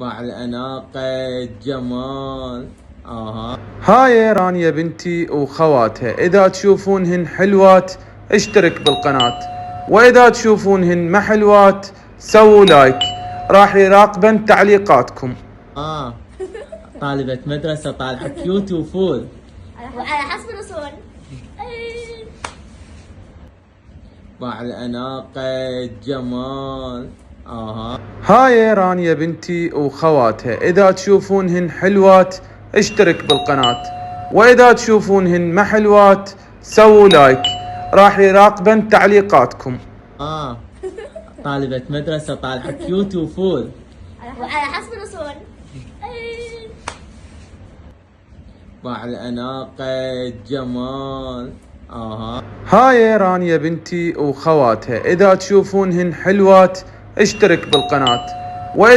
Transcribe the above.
باع الأناقة جمال. هاي رانيا بنتي وخواتها، إذا تشوفونهن حلوات اشترك بالقناة، وإذا تشوفونهن ما حلوات سووا لايك، راح يراقبن تعليقاتكم. طالبة مدرسة طالعة كيوت وفول وعلى حسب الأصول. باع الأناقة جمال. هاي رانيا بنتي وخواتها، إذا تشوفونهن حلوات اشترك بالقناة، وإذا تشوفونهن ما حلوات سووا لايك، راح يراقبن تعليقاتكم. طالبة مدرسة طالعة كيوت وفول وعلى حسب الأصول. باع الأناقة جمال. هاي رانيا بنتي وخواتها، إذا تشوفونهن حلوات اشترك بالقناة، وإذا